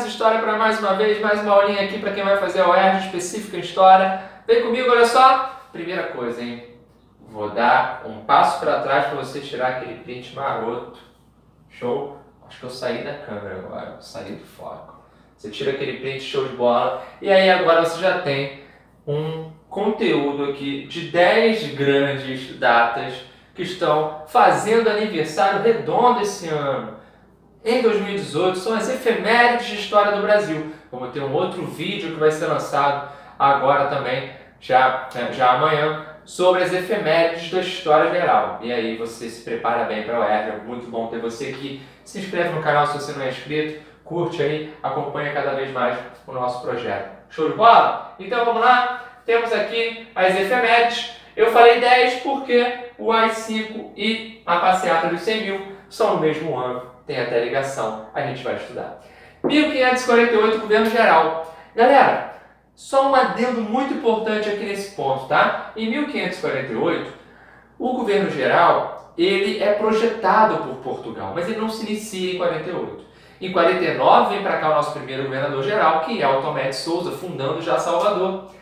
Charles História para mais uma vez, mais uma aulinha aqui para quem vai fazer a UERJ específica em História. Vem comigo, olha só. Primeira coisa, hein? Vou dar um passo para trás para você tirar aquele print maroto. Show? Acho que eu saí da câmera agora, saí do foco. Você tira aquele print show de bola e aí agora você já tem um conteúdo aqui de 10 grandes datas que estão fazendo aniversário redondo esse ano. Em 2018 são as efemérides de história do Brasil. Vamos ter um outro vídeo que vai ser lançado agora também, já amanhã, sobre as efemérides da história geral. E aí você se prepara bem para o UERJ, é muito bom ter você aqui. Se inscreve no canal se você não é inscrito, curte aí, acompanha cada vez mais o nosso projeto. Show de bola? Então vamos lá, temos aqui as efemérides. Eu falei 10 porque o AI-5 e a passeata dos 100 mil são no mesmo ano. Tem até ligação, a gente vai estudar. 1548, governo geral. Galera, só um adendo muito importante aqui nesse ponto, tá? Em 1548, o governo geral, ele é projetado por Portugal, mas ele não se inicia em 48. Em 49 vem para cá o nosso primeiro governador geral, que é o Tomé de Souza, fundando já Salvador.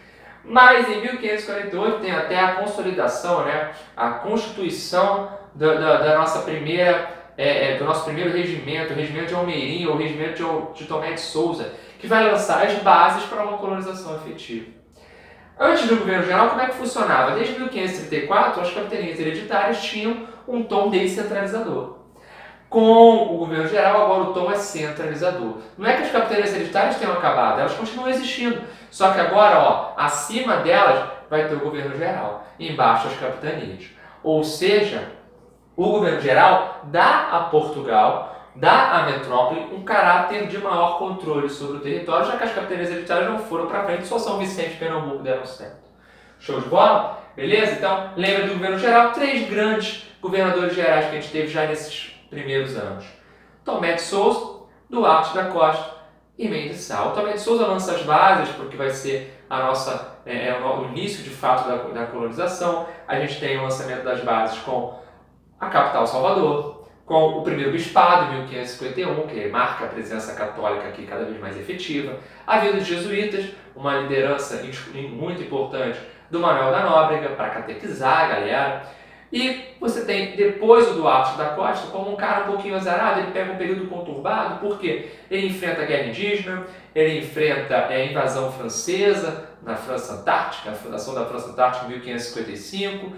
Mas em 1548 tem até a consolidação, né? A constituição da nossa primeira do nosso primeiro regimento, o regimento de Almeirim, ou o regimento de Tomé de Souza, que vai lançar as bases para uma colonização efetiva. Antes do governo geral, como é que funcionava? Desde 1534, as capitanias hereditárias tinham um tom descentralizador. Com o governo geral, agora o tom é centralizador. Não é que as capitanias hereditárias tenham acabado, elas continuam existindo. Só que agora, ó, acima delas vai ter o governo geral, embaixo as capitanias. Ou seja, o governo geral dá a Portugal, dá à metrópole um caráter de maior controle sobre o território, já que as capitanias hereditárias não foram para frente, só São Vicente e Pernambuco deram certo. Show de bola? Beleza? Então, lembra do governo geral, 3 grandes governadores gerais que a gente teve já nesses primeiros anos. Tomé de Souza, Duarte da Costa e Mendes de Sá. O Tomé de Souza lança as bases, porque vai ser a nossa, o início de fato da colonização. A gente tem o lançamento das bases com a capital Salvador, com o primeiro bispado, em 1551, que marca a presença católica aqui cada vez mais efetiva, a vinda dos jesuítas, uma liderança muito importante do Manuel da Nóbrega para catequizar a galera, e você tem depois o Duarte da Costa como um cara um pouquinho azarado, ele pega um período conturbado, porque ele enfrenta a guerra indígena, ele enfrenta a invasão francesa na França Antártica, a fundação da França Antártica em 1555,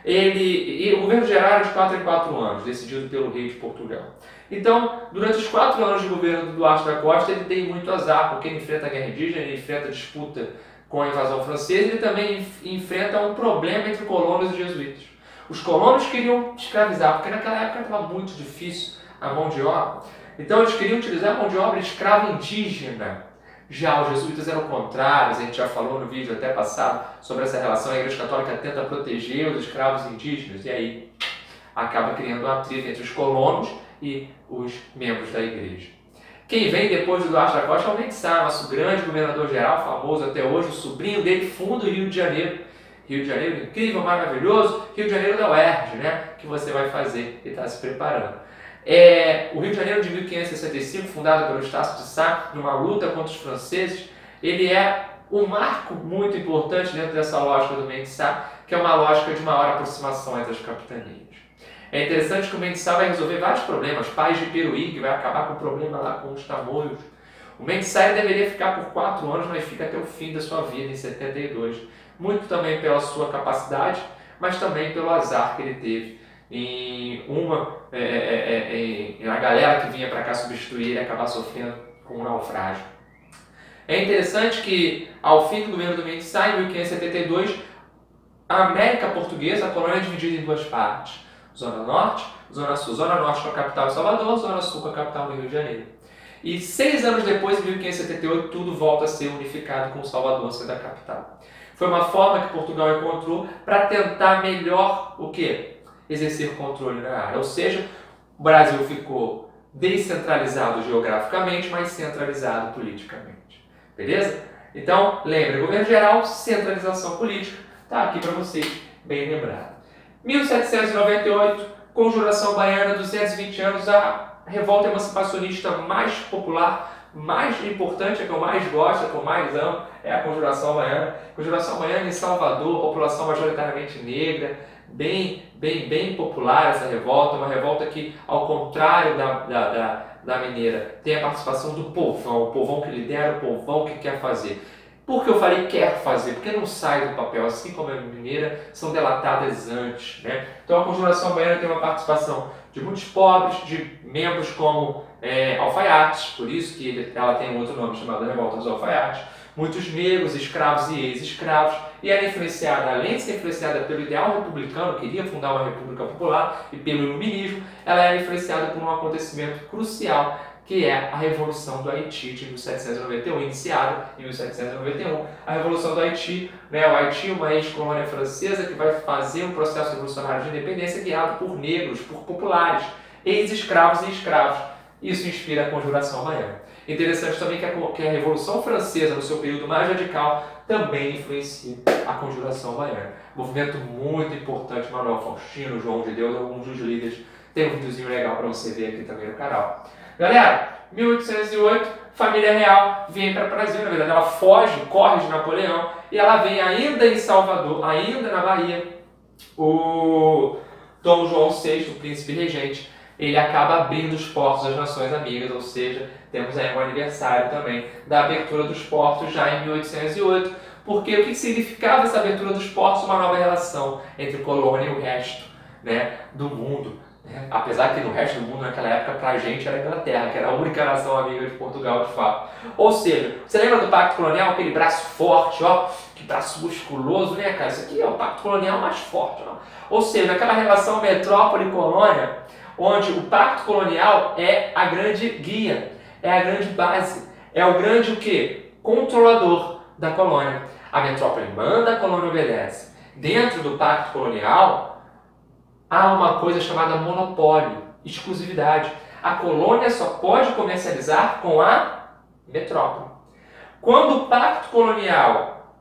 o governo geral era de 4 em 4 anos, decidido pelo rei de Portugal. Então, durante os 4 anos de governo do Duarte da Costa, ele tem muito azar, porque ele enfrenta a guerra indígena, ele enfrenta a disputa com a invasão francesa, ele também enfrenta um problema entre colonos e jesuítas. Os colonos queriam escravizar, porque naquela época estava muito difícil a mão de obra. Então, eles queriam utilizar a mão de obra escrava indígena. Já os jesuítas eram contrários, a gente já falou no vídeo até passado sobre essa relação, a Igreja Católica tenta proteger os escravos indígenas, e aí acaba criando um atrito entre os colonos e os membros da Igreja. Quem vem depois do Duarte da Costa é o Mendes de Sá, nosso grande governador geral, famoso até hoje, o sobrinho dele funda o Rio de Janeiro. Rio de Janeiro incrível, maravilhoso, Rio de Janeiro da UERJ, né? Que você vai fazer e está se preparando. O Rio de Janeiro de 1565, fundado pelo Estácio de Sá, numa luta contra os franceses, ele é um marco muito importante dentro dessa lógica do Mendes de Sá, que é uma lógica de maior aproximação entre as capitanias. É interessante que o Mendes de Sá vai resolver vários problemas, Pais de Peruí, que vai acabar com o problema lá com os tamoios. O Mendes de Sá deveria ficar por 4 anos, mas fica até o fim da sua vida, em 72. Muito também pela sua capacidade, mas também pelo azar que ele teve a galera que vinha para cá substituir ele acabar sofrendo com um naufrágio. É interessante que, ao fim do governo do Mendes de Sá, em 1572, a América Portuguesa, a colônia é dividida em 2 partes. Zona Norte, Zona Sul. Zona Norte com a capital em Salvador, Zona Sul com a capital no Rio de Janeiro. E 6 anos depois, em 1578, tudo volta a ser unificado com Salvador sendo a capital. Foi uma forma que Portugal encontrou para tentar melhor o quê? Exercer controle na área. Ou seja, o Brasil ficou descentralizado geograficamente, mas centralizado politicamente. Beleza? Então, lembre, governo geral, centralização política, está aqui para vocês, bem lembrado. 1798, Conjuração Baiana, 220 anos, a revolta emancipacionista mais popular mais importante, a que eu mais gosto, a que eu mais amo, é a Conjuração Havaiana. Conjuração Havaiana em Salvador, população majoritariamente negra, bem popular essa revolta, uma revolta que, ao contrário da mineira, tem a participação do povão, o povão que lidera, o povão que quer fazer. Por que eu falei quer fazer? Porque não sai do papel, assim como a mineira, são delatadas antes, né? Então a Conjuração Havaiana tem uma participação de muitos pobres, de membros como alfaiates, por isso que ela tem um outro nome chamado Revolta dos Alfaiates, muitos negros, escravos e ex-escravos, e era influenciada, além de ser influenciada pelo ideal republicano, queria fundar uma república popular, e pelo iluminismo, ela era influenciada por um acontecimento crucial, que é a Revolução do Haiti de 1791, iniciada em 1791. A Revolução do Haiti, né, o Haiti, uma ex-colônia francesa que vai fazer um processo revolucionário de independência guiado por negros, por populares, ex-escravos e escravos. Isso inspira a Conjuração Havaiana. Interessante também que a Revolução Francesa, no seu período mais radical, também influencia a Conjuração Havaiana. Movimento muito importante, Manuel Faustino, João de Deus, alguns dos líderes. Tem um videozinho legal para você ver aqui também no canal. Galera, 1808, família real vem para o Brasil, na verdade ela foge, corre de Napoleão, e ela vem ainda em Salvador, ainda na Bahia, o Dom João VI, o príncipe regente, ele acaba abrindo os portos das nações amigas, ou seja, temos aí um aniversário também da abertura dos portos já em 1808, porque o que significava essa abertura dos portos? Uma nova relação entre colônia e o resto, né, do mundo. Apesar que no resto do mundo, naquela época, para a gente era a Inglaterra, que era a única nação amiga de Portugal, de fato. Ou seja, você lembra do Pacto Colonial? Aquele braço forte, ó, que braço musculoso, né, cara? Isso aqui é o Pacto Colonial mais forte, ó. Ou seja, aquela relação metrópole-colônia, onde o Pacto Colonial é a grande guia, é a grande base, é o grande o quê? Controlador da colônia. A metrópole manda, a colônia obedece. Dentro do Pacto Colonial, há uma coisa chamada monopólio, exclusividade. A colônia só pode comercializar com a metrópole. Quando o Pacto Colonial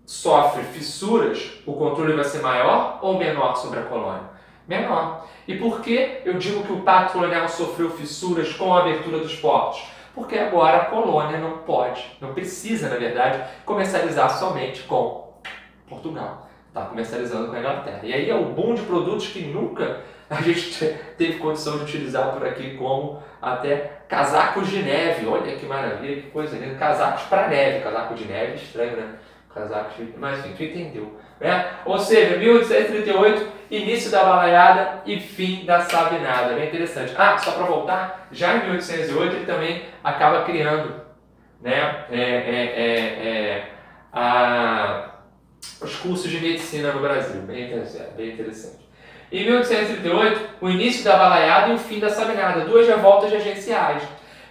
sofre fissuras, o controle vai ser maior ou menor sobre a colônia? Menor. E por que eu digo que o Pacto Colonial sofreu fissuras com a abertura dos portos? Porque agora a colônia não pode, não precisa, na verdade, comercializar somente com Portugal. Está comercializando com a Inglaterra. E aí é um boom de produtos que nunca a gente teve condição de utilizar por aqui, como até casacos de neve. Olha que maravilha, que coisa linda. Casacos para neve. Casaco de neve, estranho, né? Casacos de... Mas enfim, tu entendeu. Né? Ou seja, 1838, início da balaiada e fim da sabinada. Bem interessante. Ah, só para voltar, já em 1808 ele também acaba criando, né, os cursos de medicina no Brasil. Bem interessante. Em 1838, o início da balaiada e o fim da sabinada. Duas revoltas regenciais.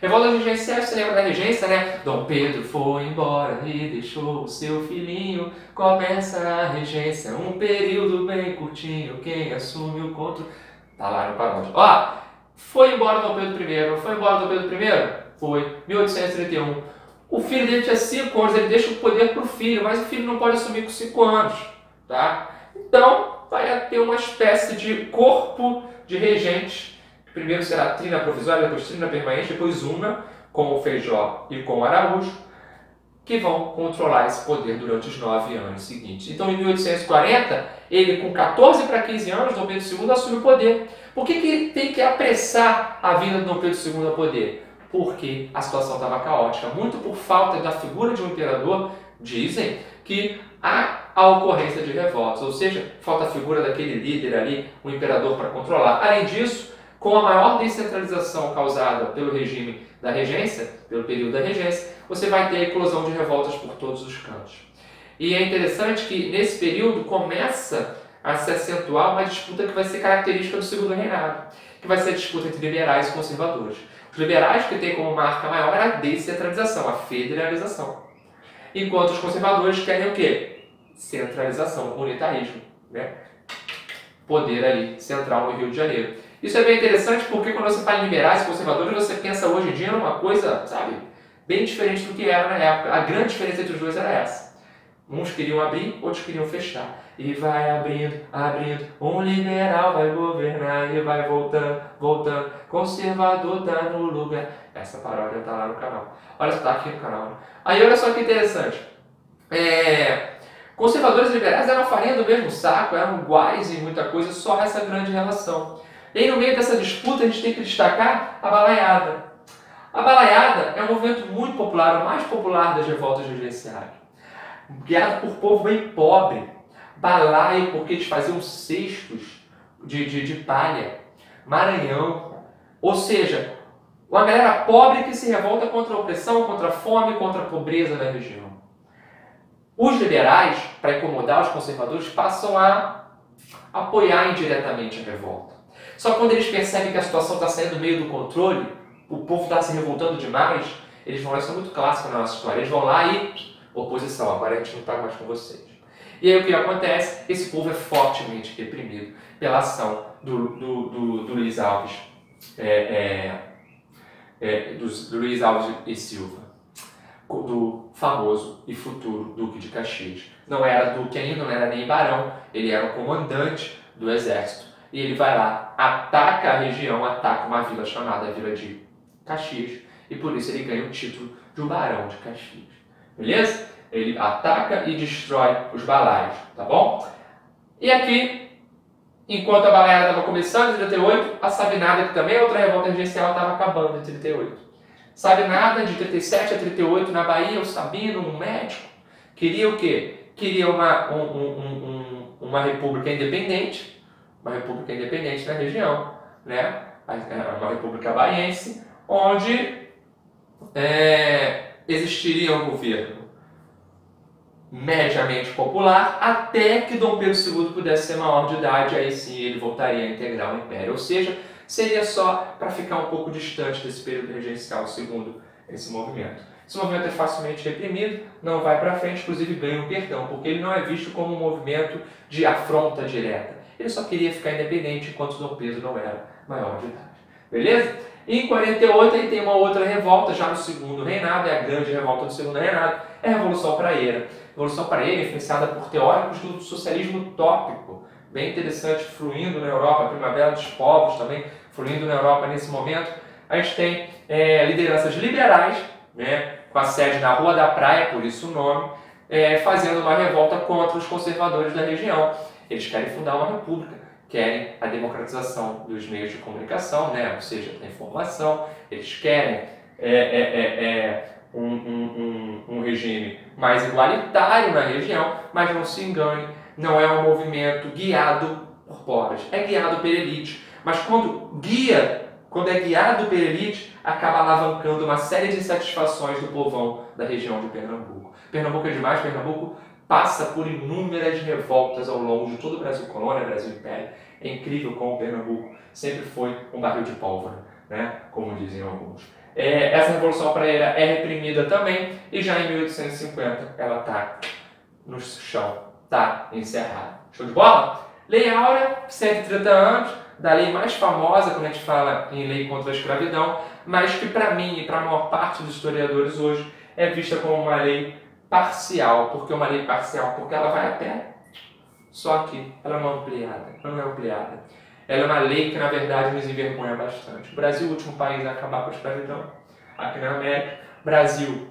Revoltas regenciais, você lembra da regência, né? Dom Pedro foi embora e deixou o seu filhinho. Começa a regência, um período bem curtinho. Quem assume o controle... Tá lá no paródio. Ó, foi embora Dom Pedro I. Foi embora Dom Pedro I? Foi. 1831. O filho dele tinha 5 anos, ele deixa o poder para o filho, mas o filho não pode assumir com 5 anos, tá? Então, vai ter uma espécie de corpo de regentes. Primeiro será a trina provisória, depois trina permanente, depois una, com o Feijó e com o Araújo, que vão controlar esse poder durante os 9 anos seguintes. Então, em 1840, ele com 14 para 15 anos, Dom Pedro II assume o poder. Por que tem que apressar a vinda de Dom Pedro II ao poder? Porque a situação estava caótica, muito por falta da figura de um imperador. Dizem que há a ocorrência de revoltas, ou seja, falta a figura daquele líder ali, o imperador, para controlar. Além disso, com a maior descentralização causada pelo regime da regência, pelo período da regência, você vai ter a eclosão de revoltas por todos os cantos. E é interessante que nesse período começa a se acentuar uma disputa que vai ser característica do segundo reinado, que vai ser a disputa entre liberais e conservadores. Os liberais, que têm como marca maior a descentralização, a federalização. Enquanto os conservadores querem o quê? Centralização, unitarismo, né? Poder ali central no Rio de Janeiro. Isso é bem interessante porque quando você fala em liberais e conservadores, você pensa hoje em dia numa coisa, sabe, bem diferente do que era na época. A grande diferença entre os dois era essa. Uns queriam abrir, outros queriam fechar. E vai abrindo, abrindo, um liberal vai governar e vai voltando, voltando, conservador tá no lugar. Essa paródia tá lá no canal. Olha só, tá aqui no canal. Né? Aí olha só que interessante. Conservadores e liberais eram farinha do mesmo saco, eram iguais em muita coisa, só essa grande relação. E aí no meio dessa disputa a gente tem que destacar a balaiada. A balaiada é um movimento muito popular, o mais popular das revoltas regenciais. Guiado por povo bem pobre. Balaio porque eles faziam cestos de palha. Maranhão. Ou seja, uma galera pobre que se revolta contra a opressão, contra a fome, contra a pobreza da região. Os liberais, para incomodar os conservadores, passam a apoiar indiretamente a revolta. Só que quando eles percebem que a situação está saindo do meio do controle, o povo está se revoltando demais, eles vão lá, isso é muito clássico na nossa história, eles vão lá e oposição, agora a gente não está mais com vocês. E aí o que acontece? Esse povo é fortemente reprimido pela ação do Luiz Alves, do Luiz Alves e Silva, do famoso e futuro Duque de Caxias. Não era Duque ainda, não era nem barão, ele era o comandante do exército. E ele vai lá, ataca a região, ataca uma vila chamada Vila de Caxias, e por isso ele ganha o título de barão de Caxias. Beleza? Ele ataca e destrói os balaios, tá bom? E aqui, enquanto a balaiada estava começando em 38, a Sabinada, que também é outra revolta regencial, estava acabando em 38. Sabinada, de 37 a 38, na Bahia, o Sabino, um médico, queria o quê? Queria uma república independente na região, né? Uma república baiense, onde existiria um governo mediamente popular, até que Dom Pedro II pudesse ser maior de idade, aí sim ele voltaria a integrar o Império. Ou seja, seria só para ficar um pouco distante desse período regencial, segundo esse movimento. Esse movimento é facilmente reprimido, não vai para frente, inclusive ganha um perdão, porque ele não é visto como um movimento de afronta direta. Ele só queria ficar independente enquanto Dom Pedro não era maior de idade. Beleza? E em 48 aí tem uma outra revolta, já no segundo reinado, é a grande revolta do segundo reinado, é a Revolução Praieira. A Revolução Praieira, influenciada por teóricos do socialismo utópico, bem interessante, fluindo na Europa, a Primavera dos Povos também, fluindo na Europa nesse momento. A gente tem lideranças liberais, né, com a sede na Rua da Praia, por isso o nome, fazendo uma revolta contra os conservadores da região. Eles querem fundar uma república, querem a democratização dos meios de comunicação, né, ou seja, da informação. Eles querem um regime mais igualitário na região, mas não se engane, não é um movimento guiado por pobres, é guiado pela elite. Mas quando é guiado pela elite, acaba alavancando uma série de insatisfações do povão da região de Pernambuco. Pernambuco é demais, Pernambuco passa por inúmeras revoltas ao longo de todo o Brasil Colônia, Brasil Império. É incrível como Pernambuco sempre foi um barril de pólvora, né? Como dizem alguns. Essa Revolução Praieira é reprimida também, e já em 1850 ela está no chão, está encerrada. Show de bola? Lei Áurea, 130 anos, da lei mais famosa quando a gente fala em lei contra a escravidão, mas que para mim e para a maior parte dos historiadores hoje é vista como uma lei parcial. Por que uma lei parcial? Porque ela vai até só aqui, ela não é ampliada. Ela é uma lei que na verdade nos envergonha bastante. O Brasil é o último país a acabar com a escravidão aqui na América. Brasil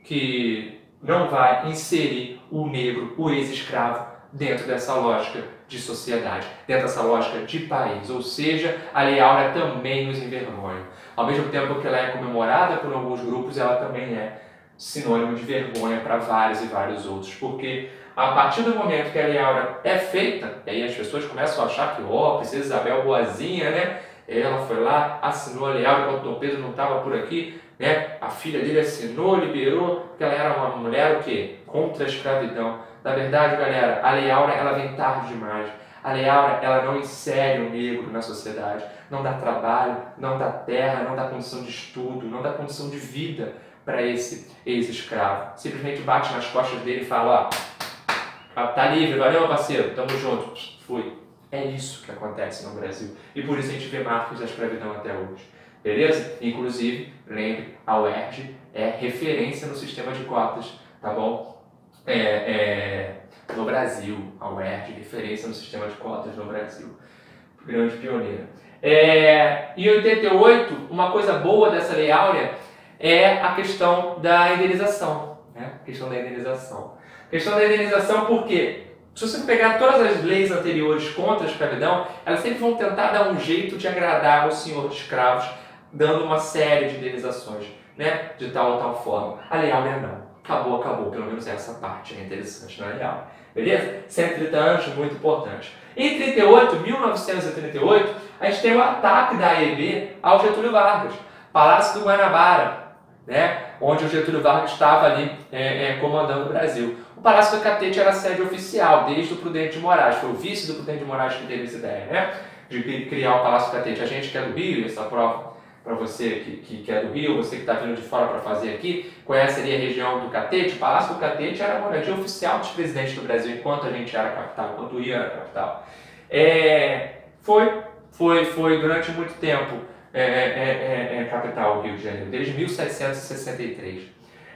que não vai inserir o negro, o ex-escravo, dentro dessa lógica de sociedade, dentro dessa lógica de país. Ou seja, a Lei Áurea também nos envergonha. Ao mesmo tempo que ela é comemorada por alguns grupos, ela também é sinônimo de vergonha para vários e vários outros. Porque a partir do momento que a Lei Áurea é feita, e aí as pessoas começam a achar que, Princesa Isabel boazinha, né? Ela foi lá, assinou a Lei Áurea quando Dom Pedro não estava por aqui, né? A filha dele assinou, liberou, porque ela era uma mulher o quê? Contra a escravidão. Na verdade, galera, a Lei Áurea ela vem tarde demais. A Lei Áurea ela não insere o negro na sociedade, não dá trabalho, não dá terra, não dá condição de estudo, não dá condição de vida para esse ex-escravo. Simplesmente bate nas costas dele e fala, tá livre, valeu parceiro, tamo junto, fui. É isso que acontece no Brasil. E por isso a gente vê marcos da escravidão até hoje. Beleza? Inclusive, lembre, a UERJ é referência no sistema de cotas, tá bom? no Brasil, a UERJ, referência no sistema de cotas no Brasil, grande pioneira. Em 88, uma coisa boa dessa Lei Áurea é a questão da indenização. A questão da indenização porque, se você pegar todas as leis anteriores contra a escravidão, elas sempre vão tentar dar um jeito de agradar o senhor de escravos, dando uma série de indenizações, né? De tal ou tal forma. A Lei Áurea não. Acabou, pelo menos essa parte é interessante na Lei Áurea. Beleza? 130 anos, muito importante. Em 1938, a gente tem o ataque da AEB ao Getúlio Vargas, Palácio do Guanabara, né? Onde o Getúlio Vargas estava ali comandando o Brasil. O Palácio do Catete era a sede oficial, desde o Prudente de Moraes. Foi o vice do Prudente de Moraes que teve essa ideia, né? De criar o Palácio do Catete. A gente que é do Rio, essa prova para você que é do Rio, você que está vindo de fora para fazer aqui, conhece ali a região do Catete. O Palácio do Catete era a moradia oficial dos presidentes do Brasil, enquanto a gente era a capital, enquanto o Rio era a capital. Foi durante muito tempo capital, o Rio de Janeiro, desde 1763.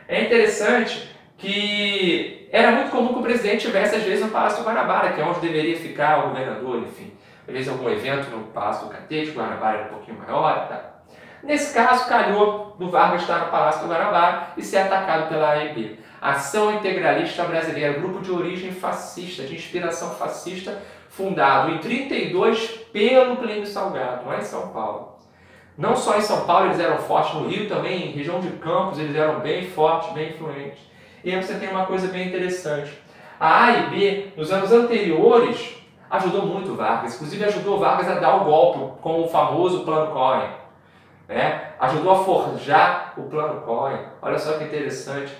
É interessante que era muito comum que o presidente tivesse, às vezes, no Palácio do Guanabara, que é onde deveria ficar o governador, enfim. Às vezes, algum evento no Palácio do Catete, o Guanabara era um pouquinho maior e tal. Nesse caso, calhou do Vargas estar no Palácio do Guanabara e ser atacado pela AEB. Ação Integralista Brasileira, grupo de origem fascista, de inspiração fascista, fundado em 1932 pelo Plínio Salgado, lá em São Paulo. Não só em São Paulo eles eram fortes, no Rio também, em região de Campos, eles eram bem fortes, bem influentes. E aí você tem uma coisa bem interessante. A AEB, nos anos anteriores, ajudou muito o Vargas, inclusive ajudou o Vargas a dar o golpe com o famoso Plano Cohen. Ajudou a forjar o Plano Cohen. Olha só que interessante.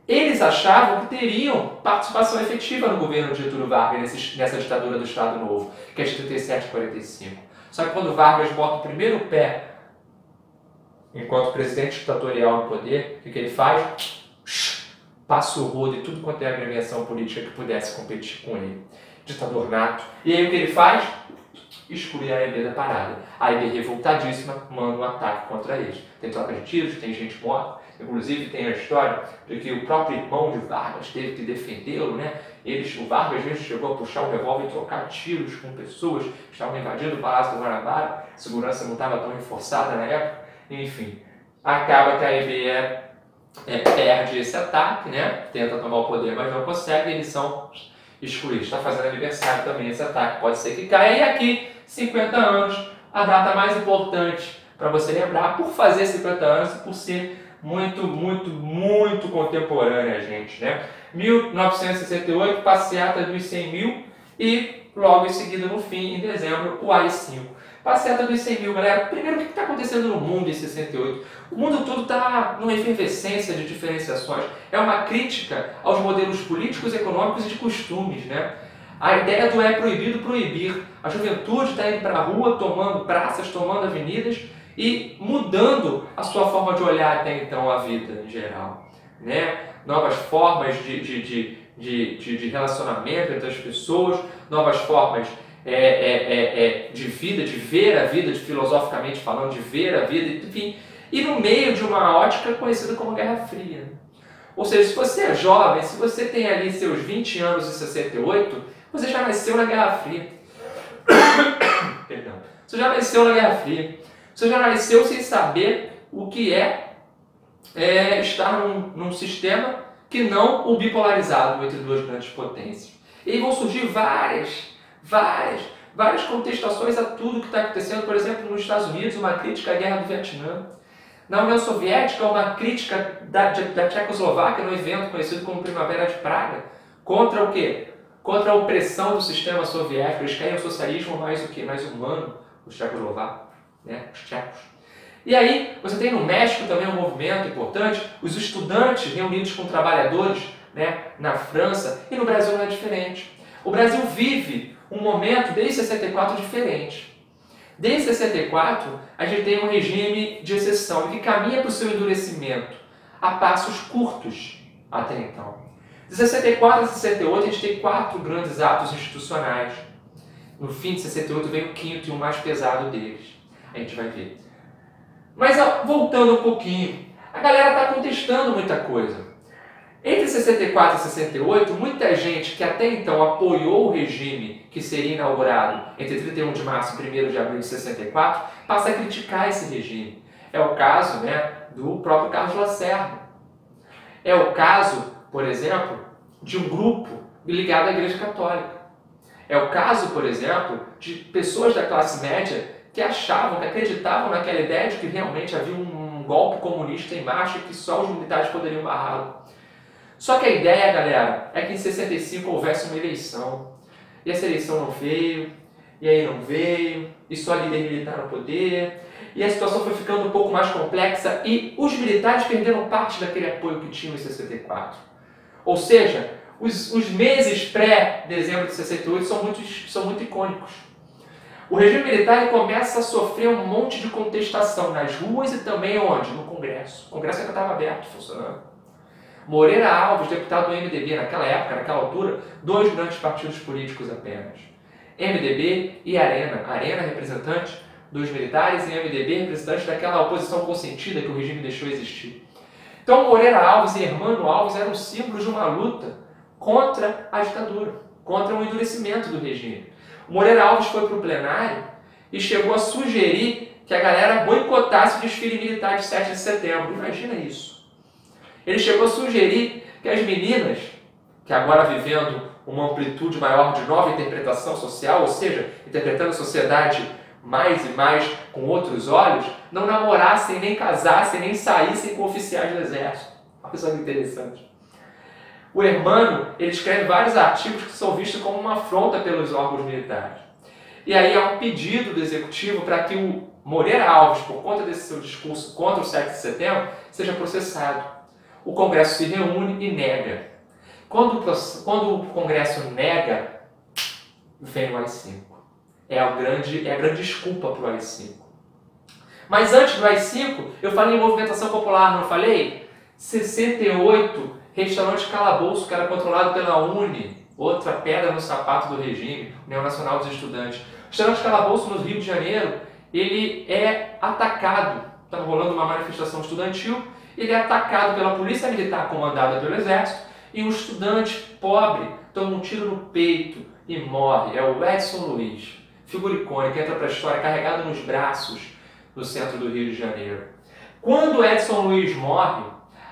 Eles achavam que teriam participação efetiva no governo de Getúlio Vargas nessa ditadura do Estado Novo, que é de 37 a 45. Só que quando Vargas bota o primeiro pé enquanto presidente ditatorial no poder, o que ele faz? Passa o rodo e tudo quanto é agremiação política que pudesse competir com ele. Ditador nato. E aí o que ele faz? Exclui a AEB da parada. A AEB, revoltadíssima, manda um ataque contra eles. Tem troca de tiros, tem gente morta. Inclusive tem a história de que o próprio irmão de Vargas teve que defendê-lo, né? O Vargas às vezes chegou a puxar o revólver e trocar tiros com pessoas que estavam invadindo o Palácio do Guanabara. A segurança não estava tão reforçada na época. Enfim, acaba que a AEB perde esse ataque, né? Tenta tomar o poder, mas não consegue, e eles são excluídos. Está fazendo aniversário também esse ataque, pode ser que caia. E aqui, 50 anos, a data mais importante para você lembrar, por fazer 50 anos e por ser muito contemporânea, gente, né? 1968, passeata dos 100 mil e logo em seguida, no fim, em dezembro, o AI-5. Passeata dos 100 mil, galera. Primeiro, o que está acontecendo no mundo em 68? O mundo todo está numa efervescência de diferenciações. É uma crítica aos modelos políticos, econômicos e de costumes, né? A ideia do é proibido proibir. A juventude está indo para a rua, tomando praças, tomando avenidas e mudando a sua forma de olhar até então a vida em geral, né? Novas formas de relacionamento entre as pessoas, novas formas de vida, de ver a vida, filosoficamente falando, de ver a vida, enfim, e no meio de uma ótica conhecida como Guerra Fria. Ou seja, se você é jovem, se você tem ali seus 20 anos em 68, você já nasceu na Guerra Fria. Perdão. Você já nasceu na Guerra Fria. Você já nasceu sem saber o que estar num sistema que não o bipolarizado entre duas grandes potências. E aí vão surgir várias contestações a tudo que está acontecendo. Por exemplo, nos Estados Unidos, uma crítica à Guerra do Vietnã. Na União Soviética, uma crítica da Tchecoslováquia no evento conhecido como Primavera de Praga. Contra o quê? Contra a opressão do sistema soviético. Eles querem o socialismo mais humano, os tchecoslovacos, né? Os tchecos. E aí, você tem no México também um movimento importante, os estudantes reunidos com trabalhadores, né, na França, e no Brasil não é diferente. O Brasil vive um momento, desde 64, diferente. Desde 64, a gente tem um regime de exceção que caminha para o seu endurecimento a passos curtos até então. De 64 a 68, a gente tem 4 grandes atos institucionais. No fim de 68 vem o quinto e o mais pesado deles. A gente vai ver. Mas voltando um pouquinho, a galera está contestando muita coisa. Entre 64 e 68, muita gente que até então apoiou o regime que seria inaugurado entre 31 de março e 1º de abril de 64, passa a criticar esse regime. É o caso, né, do próprio Carlos Lacerda. É o caso, por exemplo, de um grupo ligado à Igreja Católica. É o caso, por exemplo, de pessoas da classe média que achavam, que acreditavam naquela ideia de que realmente havia um golpe comunista em marcha e que só os militares poderiam barrá-lo. Só que a ideia, galera, é que em 65 houvesse uma eleição. E essa eleição não veio, e aí não veio, e só líder militar no poder. E a situação foi ficando um pouco mais complexa e os militares perderam parte daquele apoio que tinham em 64. Ou seja, os meses pré-dezembro de 68 são muito icônicos. O regime militar começa a sofrer um monte de contestação nas ruas e também onde? No Congresso. O Congresso ainda estava aberto, funcionando. Moreira Alves, deputado do MDB naquela época, naquela altura, 2 grandes partidos políticos apenas. MDB e Arena. Arena, representante dos militares, e MDB, representante daquela oposição consentida que o regime deixou existir. Então, Moreira Alves e Hermano Alves eram símbolos de uma luta contra a ditadura, contra o endurecimento do regime. O Moreira Alves foi para o plenário e chegou a sugerir que a galera boicotasse o desfile militar de 7 de setembro. Imagina isso. Ele chegou a sugerir que as meninas, que agora vivendo uma amplitude maior de nova interpretação social, ou seja, interpretando a sociedade mais e mais com outros olhos, não namorassem, nem casassem, nem saíssem com oficiais do exército. Olha só que interessante. O Hermano, ele escreve vários artigos que são vistos como uma afronta pelos órgãos militares. E aí há um pedido do executivo para que o Moreira Alves, por conta desse seu discurso contra o 7 de setembro, seja processado. O Congresso se reúne e nega. Quando o Congresso nega, vem o AI-5. É a grande desculpa para o AI-5. Mas antes do AI-5, eu falei em movimentação popular, não falei? 68, restaurante Calabouço, que era controlado pela UNE, outra pedra no sapato do regime, União Nacional dos Estudantes. O restaurante Calabouço, no Rio de Janeiro, ele é atacado. Está rolando uma manifestação estudantil, ele é atacado pela polícia militar comandada pelo exército, e um estudante pobre toma um tiro no peito e morre. É o Edson Luiz, figura icônica, entra para a história carregado nos braços no centro do Rio de Janeiro. Quando o Edson Luiz morre,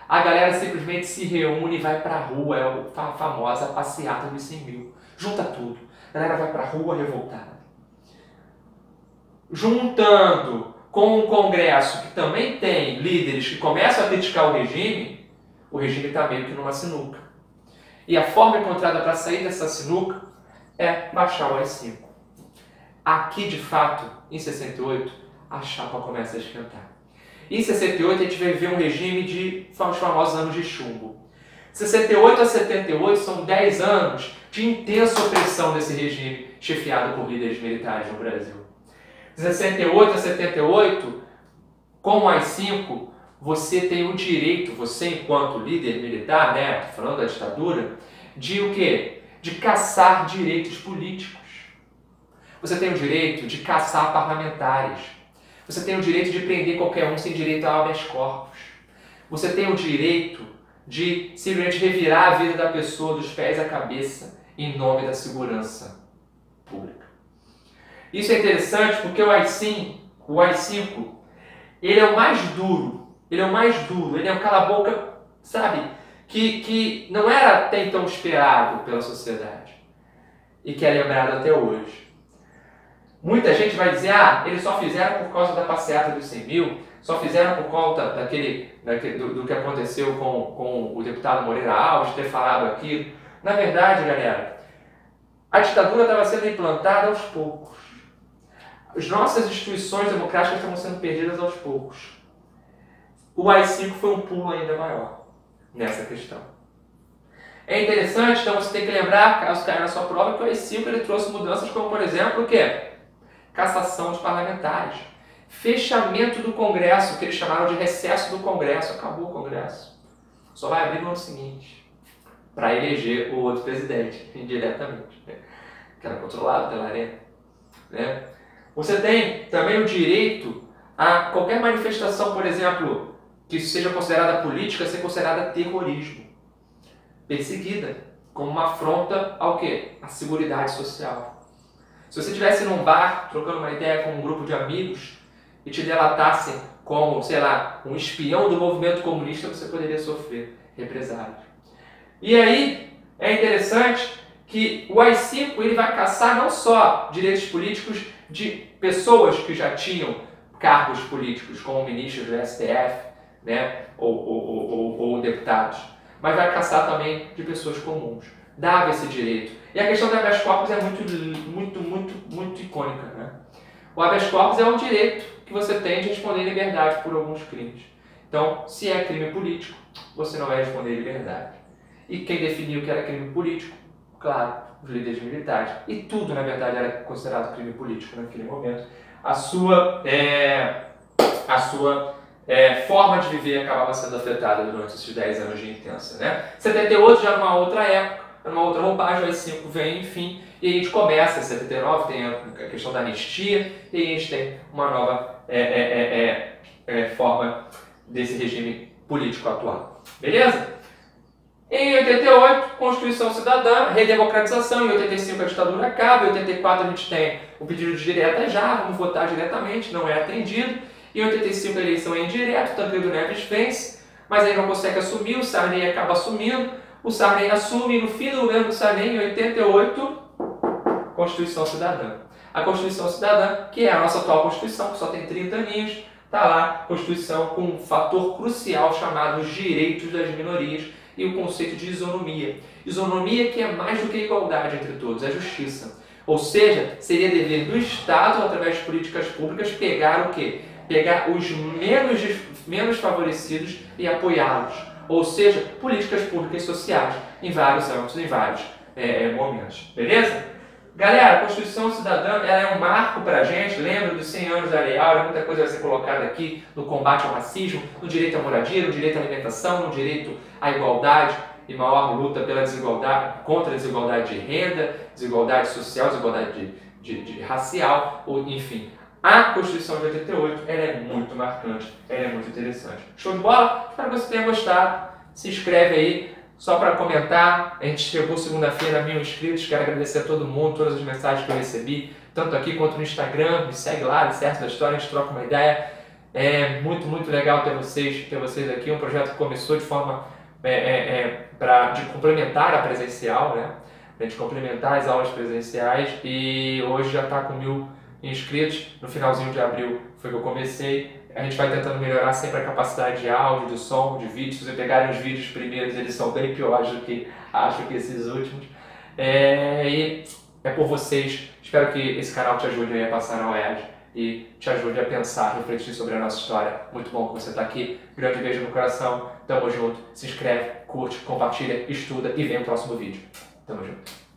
a galera simplesmente se reúne e vai para a rua, é a famosa passeata dos 100 mil. Junta tudo. A galera vai para a rua revoltada. Juntando com um Congresso que também tem líderes que começam a criticar o regime está meio que numa sinuca. E a forma encontrada para sair dessa sinuca é baixar o AI-5. Aqui, de fato, em 68, a chapa começa a esquentar. Em 68, a gente vai ver um regime de os famosos anos de chumbo. 68 a 78 são 10 anos de intensa opressão desse regime, chefiado por líderes militares no Brasil. De 68 a 78, com o AI-5, você tem o direito, você enquanto líder militar, né, falando da ditadura, de o quê? De caçar direitos políticos. Você tem o direito de caçar parlamentares. Você tem o direito de prender qualquer um sem direito a habeas corpus. Você tem o direito de simplesmente revirar a vida da pessoa dos pés à cabeça em nome da segurança pública. Isso é interessante porque o AI-5, ele é o mais duro. Ele é um cala-boca, sabe, que não era até então esperado pela sociedade e que é lembrado até hoje. Muita gente vai dizer, eles só fizeram por causa da passeata dos 100 mil, só fizeram por conta do que aconteceu com o deputado Moreira Alves, ter falado aquilo. Na verdade, galera, a ditadura estava sendo implantada aos poucos. As nossas instituições democráticas estavam sendo perdidas aos poucos. O AI-5 foi um pulo ainda maior nessa questão. É interessante, então você tem que lembrar, caso caia na sua prova, que o AI-5 ele trouxe mudanças como, por exemplo, o quê? Cassação de parlamentares. Fechamento do Congresso, que eles chamaram de recesso do Congresso. Acabou o Congresso. Só vai abrir no ano seguinte, para eleger o outro presidente, indiretamente, né? Que era controlado pela Arena. Né? Você tem também o direito a qualquer manifestação, por exemplo, que seja considerada política, ser considerada terrorismo. perseguida, como uma afronta ao quê? À seguridade social. Se você estivesse num bar, trocando uma ideia com um grupo de amigos e te delatassem como, sei lá, um espião do movimento comunista, você poderia sofrer represálias. E aí, é interessante que o AI-5 ele vai caçar não só direitos políticos de pessoas que já tinham cargos políticos, como ministros do STF, né, ou deputados, mas vai caçar também de pessoas comuns. Dava esse direito. E a questão do habeas corpus é muito icônica, né? O habeas corpus é um direito que você tem de responder em liberdade por alguns crimes. Então, se é crime político, você não vai responder em liberdade. E quem definiu que era crime político? Claro, os líderes militares. E tudo, na verdade, era considerado crime político naquele momento. A sua forma de viver acabava sendo afetada durante esses 10 anos de intensa, né? 78 já numa outra época, numa outra roupagem, o AI-5 vem, enfim, e a gente começa, em 79 tem a questão da anistia, e a gente tem uma nova forma desse regime político atual. Beleza? Em 88, Constituição Cidadã, redemocratização. Em 85, a ditadura acaba. Em 84, a gente tem o pedido de direta já, vamos votar diretamente, não é atendido. Em 85, a eleição é indireta, Tancredo Neves vence, mas aí não consegue assumir, o Sarney acaba assumindo. O Sarney assume e no fim do governo do Sarney, em 88, Constituição Cidadã. A Constituição Cidadã, que é a nossa atual Constituição, que só tem 30 aninhos, está lá, Constituição com um fator crucial chamado os direitos das minorias e o conceito de isonomia. Isonomia que é mais do que igualdade entre todos, é justiça. Ou seja, seria dever do Estado, através de políticas públicas, pegar o quê? Pegar os menos favorecidos e apoiá-los. Ou seja, políticas públicas sociais em vários âmbitos, em vários momentos. Beleza? Galera, a Constituição Cidadã ela é um marco para a gente, lembra dos 100 anos da Lei Áurea, muita coisa vai ser colocada aqui no combate ao racismo, no direito à moradia, no direito à alimentação, no direito à igualdade e maior luta pela desigualdade, contra a desigualdade de renda, desigualdade social, desigualdade de racial, ou, enfim. A Constituição de 88 ela é muito marcante, ela é muito interessante. Show de bola? Espero que você tenha gostado. Se inscreve aí. Só para comentar, a gente chegou segunda-feira a 1000 inscritos, quero agradecer a todo mundo, todas as mensagens que eu recebi, tanto aqui quanto no Instagram, me segue lá, Alicerce da História, a gente troca uma ideia. É muito legal ter vocês aqui, um projeto que começou de forma de complementar a presencial, né? Pra gente complementar as aulas presenciais e hoje já está com 1000 inscritos, no finalzinho de abril foi que eu comecei. A gente vai tentando melhorar sempre a capacidade de áudio, de som, de vídeo. Se você pegarem os vídeos primeiros, eles são bem piores do que acho que esses últimos. E é por vocês. Espero que esse canal te ajude aí a passar na UERJ e te ajude a pensar, refletir sobre a nossa história. Muito bom que você está aqui. Grande beijo no coração. Tamo junto. Se inscreve, curte, compartilha, estuda e vem o próximo vídeo. Tamo junto.